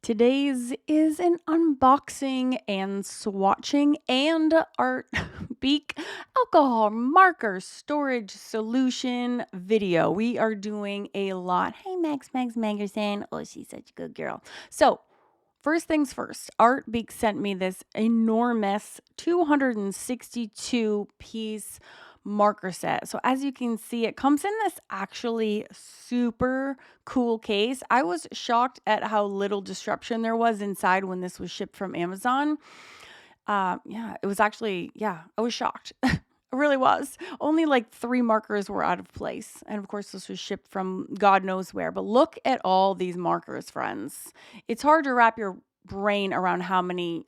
Today's is an unboxing and swatching and ArtBeek alcohol marker storage solution video. We are doing a lot. Hey, Max Magerson. Oh, she's such a good girl. So, first things first, ArtBeek sent me this enormous 262 piece marker set. So as you can see, it comes in this actually super cool case. I was shocked at how little disruption there was inside when this was shipped from Amazon. It was actually, I was shocked. It really was. Only like 3 markers were out of place. And of course, this was shipped from God knows where. But look at all these markers, friends. It's hard to wrap your brain around how many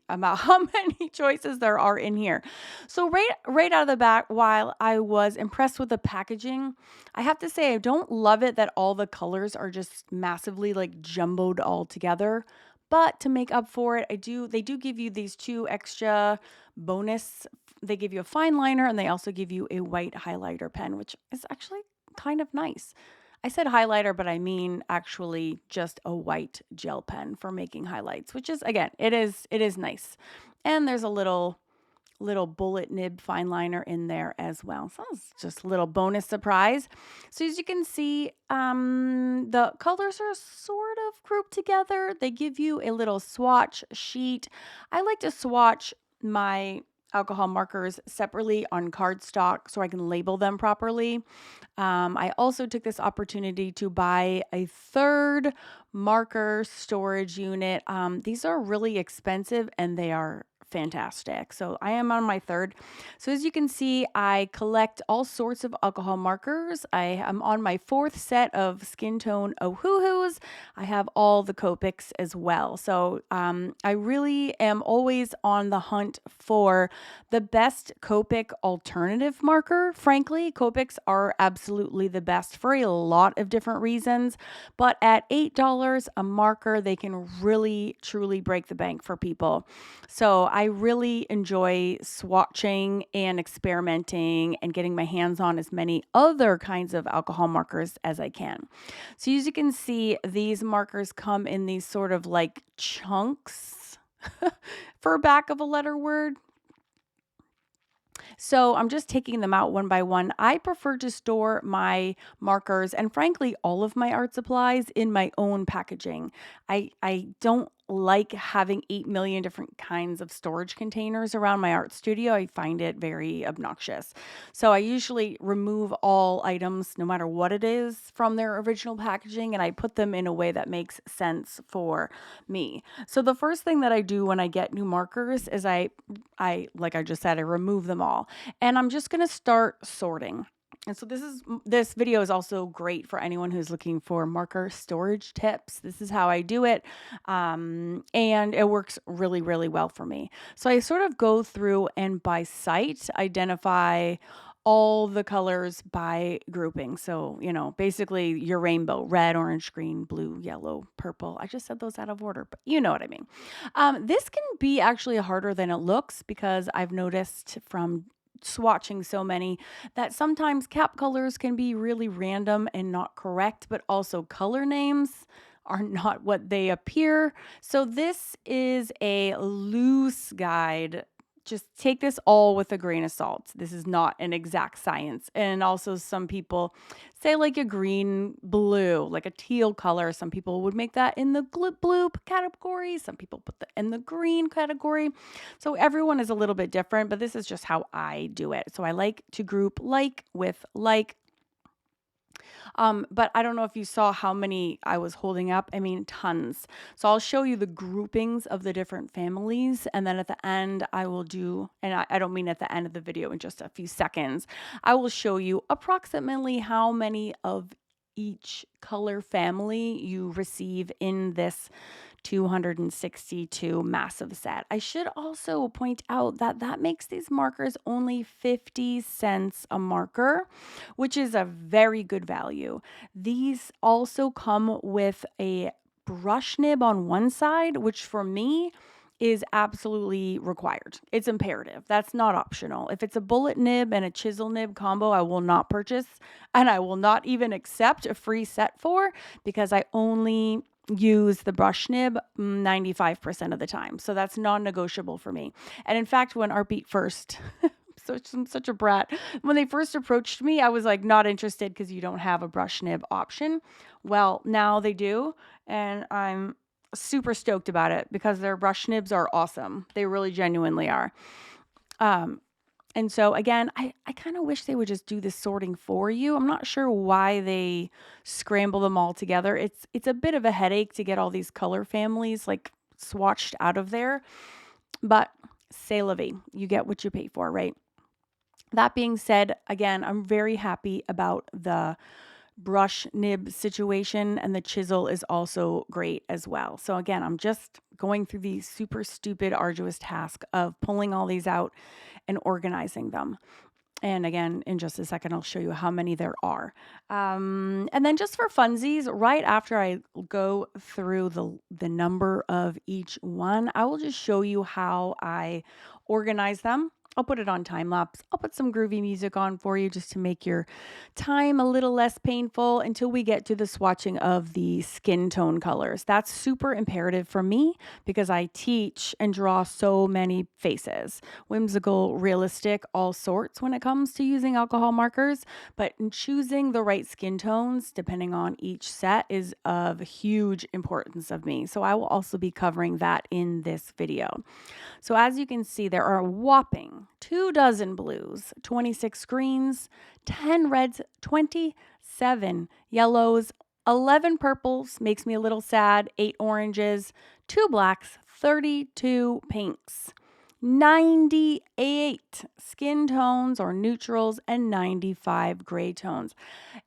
choices there are in here. So right out of the bat, while I was impressed with the packaging, I have to say I don't love it that all the colors are just massively like jumbled all together. But to make up for it, they do give you these 2 extra bonus. They give you a fine liner and they also give you a white highlighter pen, which is actually kind of nice. I said highlighter, but I mean actually just a white gel pen for making highlights, which is, again, it is nice. And there's a little bullet nib fine liner in there as well. So it's just a little bonus surprise. So as you can see, the colors are sort of grouped together. They give you a little swatch sheet. I like to swatch my alcohol markers separately on cardstock so I can label them properly. I also took this opportunity to buy a 3rd marker storage unit. These are really expensive and they are fantastic. So I am on my 3rd. So as you can see, I collect all sorts of alcohol markers. I am on my 4th set of skin tone OOOOs. I have all the Copics as well. So I really am always on the hunt for the best Copic alternative marker. Frankly, Copics are absolutely the best for a lot of different reasons, but at $8 a marker, they can really, truly break the bank for people. So I really enjoy swatching and experimenting and getting my hands on as many other kinds of alcohol markers as I can. So as you can see, these markers come in these sort of like chunks for back of a letter word. So I'm just taking them out one by one. I prefer to store my markers and frankly, all of my art supplies in my own packaging. I don't like having 8 million different kinds of storage containers around my art studio. I find it very obnoxious. So I usually remove all items, no matter what it is, from their original packaging, and I put them in a way that makes sense for me. So the first thing that I do when I get new markers is I like I just said, I remove them all. And I'm just going to start sorting. And so this video is also great for anyone who's looking for marker storage tips. This is how I do it. And it works really, really well for me. So I sort of go through and by sight identify all the colors by grouping. So, basically your rainbow: red, orange, green, blue, yellow, purple. I just said those out of order, but you know what I mean. This can be actually harder than it looks because I've noticed from swatching so many that sometimes cap colors can be really random and not correct, but also color names are not what they appear. So this is a loose guide. Just take this all with a grain of salt. This is not an exact science. And also some people say like a green blue, like a teal color. Some people would make that in the blue category. Some people put that in the green category. So everyone is a little bit different, but this is just how I do it. So I like to group like with like. But I don't know if you saw how many I was holding up. I mean, tons. So I'll show you the groupings of the different families. And then at the end, I will do, and I don't mean at the end of the video, in just a few seconds, I will show you approximately how many of each color family you receive in this 262 massive set. I should also point out that that makes these markers only 50 cents a marker, which is a very good value. These also come with a brush nib on one side, which for me is absolutely required. It's imperative. That's not optional. If it's a bullet nib and a chisel nib combo, I will not purchase, and I will not even accept a free set for, because I only use the brush nib 95% of the time. So that's non-negotiable for me. And in fact, when ArtBeek first, I'm such a brat. When they first approached me, I was like not interested because you don't have a brush nib option. Well, now they do, and I'm super stoked about it because their brush nibs are awesome. They really genuinely are. And so again, I kind of wish they would just do this sorting for you. I'm not sure why they scramble them all together. It's a bit of a headache to get all these color families like swatched out of there, but c'est la vie. You get what you pay for, right? That being said, again, I'm very happy about the brush nib situation, and the chisel is also great as well. So again, I'm just going through the super stupid, arduous task of pulling all these out and organizing them. And again, in just a second, I'll show you how many there are. And then just for funsies, right after I go through the number of each one, I will just show you how I organize them. I'll put it on time lapse. I'll put some groovy music on for you just to make your time a little less painful until we get to the swatching of the skin tone colors. That's super imperative for me because I teach and draw so many faces. Whimsical, realistic, all sorts when it comes to using alcohol markers, but in choosing the right skin tones depending on each set is of huge importance of me. So I will also be covering that in this video. So as you can see, there are a whopping 24 blues, 26 greens, 10 reds, 27 yellows, 11 purples, makes me a little sad, 8 oranges, 2 blacks, 32 pinks, 98 skin tones or neutrals, and 95 gray tones.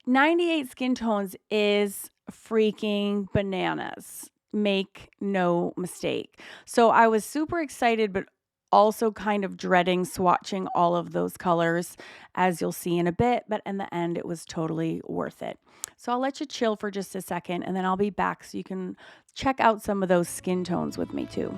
98 skin tones is freaking bananas. Make no mistake. So I was super excited, but also kind of dreading swatching all of those colors, as you'll see in a bit, but in the end, it was totally worth it. So I'll let you chill for just a second, and then I'll be back so you can check out some of those skin tones with me too.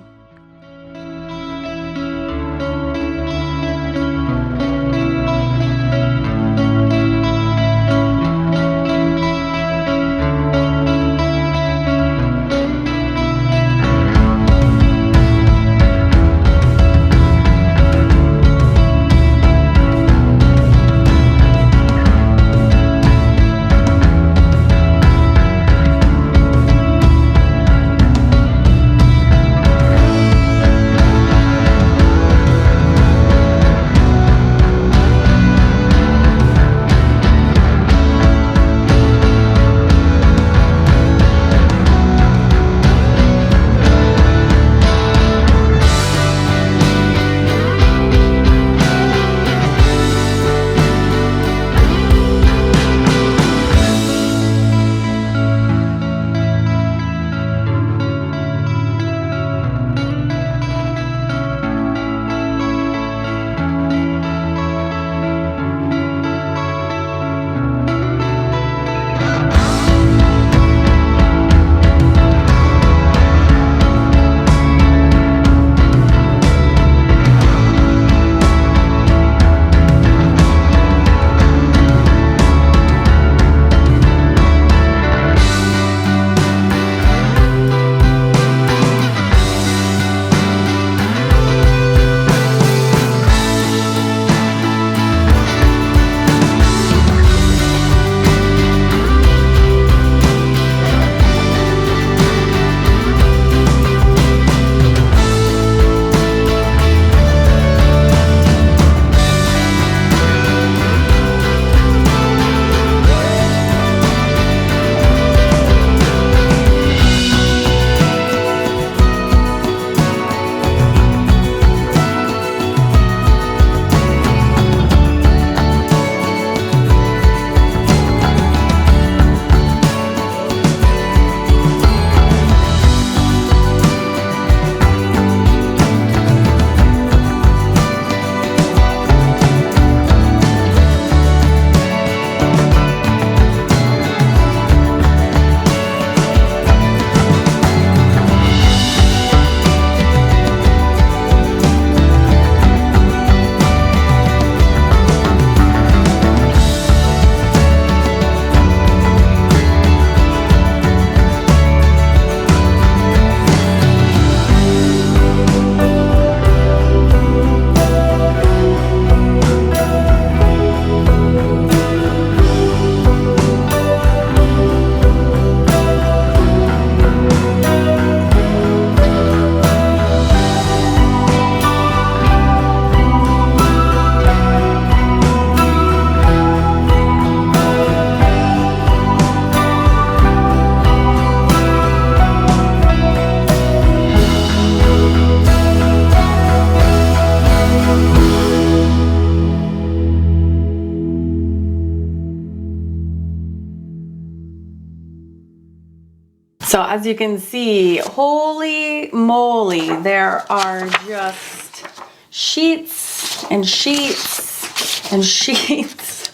as you can see, holy moly, there are just sheets and sheets and sheets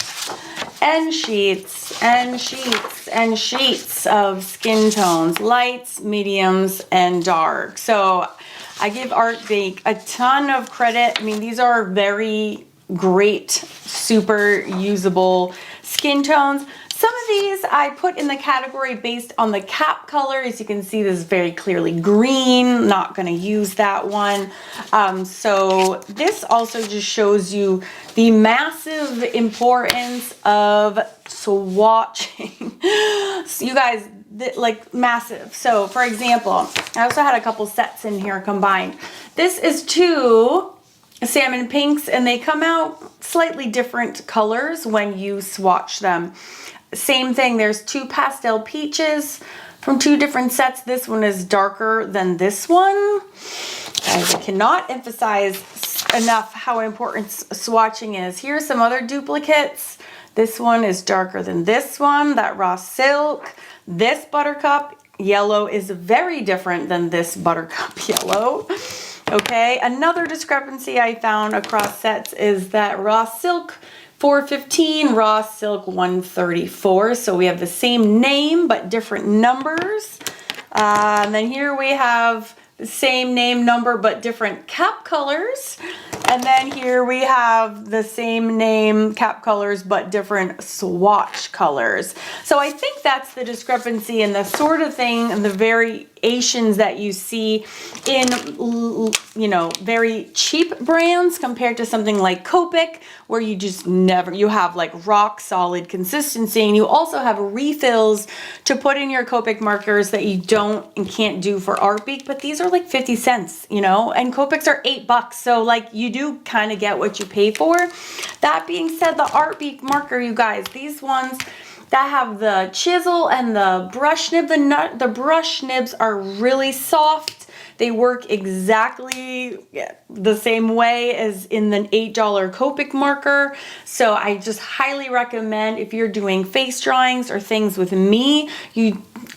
and sheets and sheets and sheets of skin tones, lights, mediums, and dark. So I give ArtBeek a ton of credit. I mean, these are very great, super usable skin tones. Some of these I put in the category based on the cap color. As you can see, this is very clearly green. Not going to use that one. So this also just shows you the massive importance of swatching. So you guys, like massive. So for example, I also had a couple sets in here combined. This is 2 salmon pinks, and they come out slightly different colors when you swatch them. Same thing, there's 2 pastel peaches from 2 different sets. This one is darker than this one. I cannot emphasize enough how important swatching is. Here's some other duplicates. This one is darker than this one, that raw silk. This buttercup yellow is very different than this buttercup yellow. Okay, another discrepancy I found across sets is that raw silk 415, raw silk 134. So we have the same name but different numbers. And then here we have the same name, number, but different cap colors. And then here we have the same name, cap colors, but different swatch colors. So I think that's the discrepancy and the sort of thing and the variations that you see in, you know, very cheap brands compared to something like Copic, where you just never, you have like rock solid consistency, and you also have refills to put in your Copic markers that you don't and can't do for ArtBeek, but these are like 50 cents, you know, and Copics are $8. So like you do kind of get what you pay for. That being said, the ArtBeek marker, you guys, these ones that have the chisel and the brush nib, the brush nibs are really soft. They work exactly the same way as in the $8 Copic marker. So I just highly recommend, if you're doing face drawings or things with me,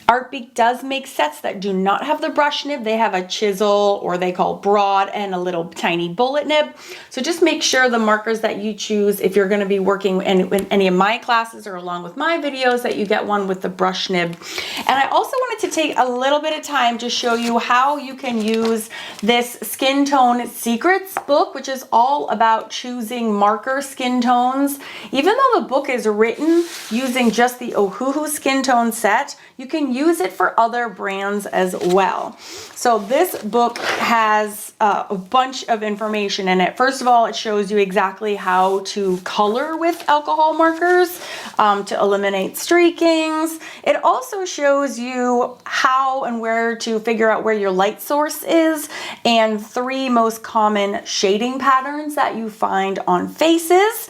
ArtBeek does make sets that do not have the brush nib. They have a chisel, or they call broad, and a little tiny bullet nib. So just make sure the markers that you choose, if you're going to be working in any of my classes or along with my videos, that you get one with the brush nib. And I also wanted to take a little bit of time to show you how you can use this Skin Tone Secrets book, which is all about choosing marker skin tones. Even though the book is written using just the SOOOOO skin tone set, you can use it for other brands as well. So this book has a bunch of information in it. First of all, it shows you exactly how to color with alcohol markers to eliminate streakings. It also shows you how and where to figure out where your light source is, and 3 most common shading patterns that you find on faces.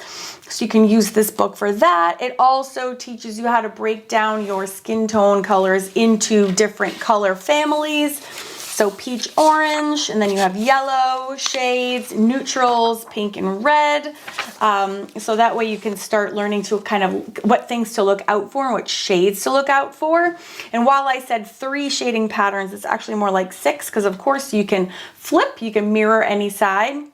So you can use this book for that. It also teaches you how to break down your skin tone colors into different color families. So peach orange, and then you have yellow shades, neutrals, pink and red. So that way you can start learning to kind of what things to look out for and what shades to look out for. And while I said 3 shading patterns, it's actually more like 6, because of course you can flip, you can mirror any side.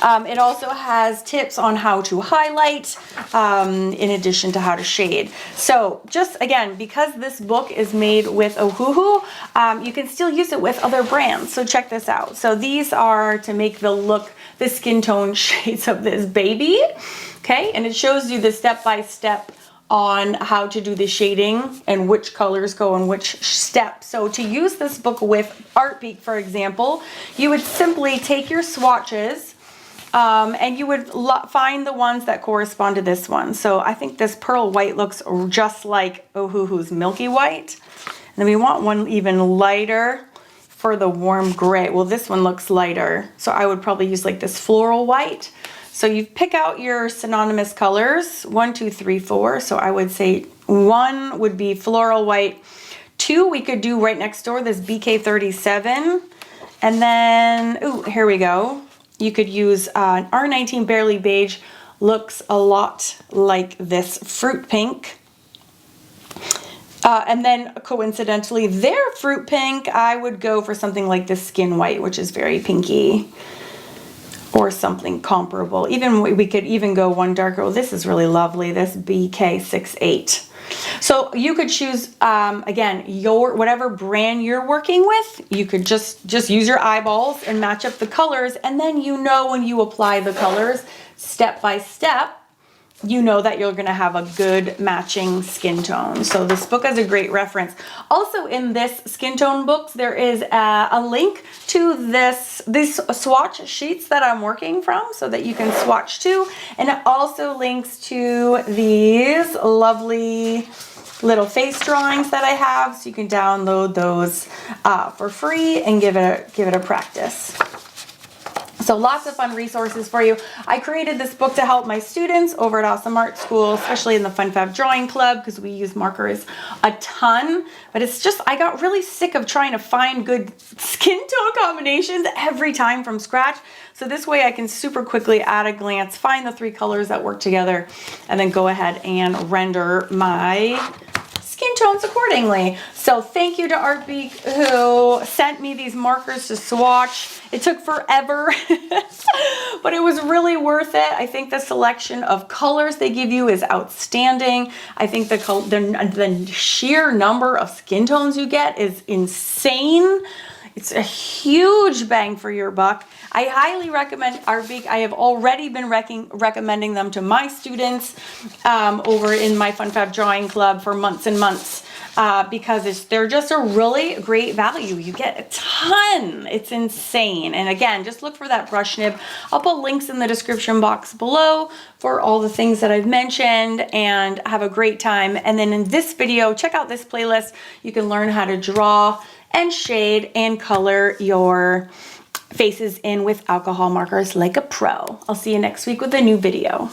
It also has tips on how to highlight in addition to how to shade. So just again, because this book is made with SOOOOO, you can still use it with other brands. So check this out. So these are to make the skin tone shades of this baby. Okay, and it shows you the step-by-step on how to do the shading and which colors go in which step. So to use this book with ArtBeek, for example, you would simply take your swatches and you would find the ones that correspond to this one. So I think this pearl white looks just like SOOOOO's milky white. And then we want one even lighter for the warm gray. Well, this one looks lighter, so I would probably use like this floral white. So you pick out your synonymous colors, 1, 2, 3, 4. So I would say 1 would be floral white. 2, we could do right next door, this BK37. And then, ooh, here we go. You could use R19 Barely Beige, looks a lot like this fruit pink. And then coincidentally, their fruit pink, I would go for something like this skin white, which is very pinky, or something comparable. Even we could even go one darker. Oh, this is really lovely. This BK68. So you could choose, again, whatever brand you're working with. You could just use your eyeballs and match up the colors, and then you know when you apply the colors step by step, you know that you're going to have a good matching skin tone. So this book is a great reference. Also in this skin tone books, there is a link to these swatch sheets that I'm working from so that you can swatch too. And it also links to these lovely little face drawings that I have, so you can download those for free and give it a practice. So lots of fun resources for you. I created this book to help my students over at Awesome Art School, especially in the Fun Fab Drawing Club, because we use markers a ton. But it's just, I got really sick of trying to find good skin tone combinations every time from scratch. So this way I can super quickly at a glance find the 3 colors that work together and then go ahead and render my skin tones accordingly. So thank you to ArtBeek who sent me these markers to swatch. It took forever, but it was really worth it. I think the selection of colors they give you is outstanding. I think the sheer number of skin tones you get is insane. It's a huge bang for your buck. I highly recommend ArtBeek. I have already been recommending them to my students over in my Fun Fab Drawing Club for months and months because they're just a really great value. You get a ton. It's insane. And again, just look for that brush nib. I'll put links in the description box below for all the things that I've mentioned, and have a great time. And then in this video, check out this playlist. You can learn how to draw and shade and color your faces in with alcohol markers like a pro. I'll see you next week with a new video.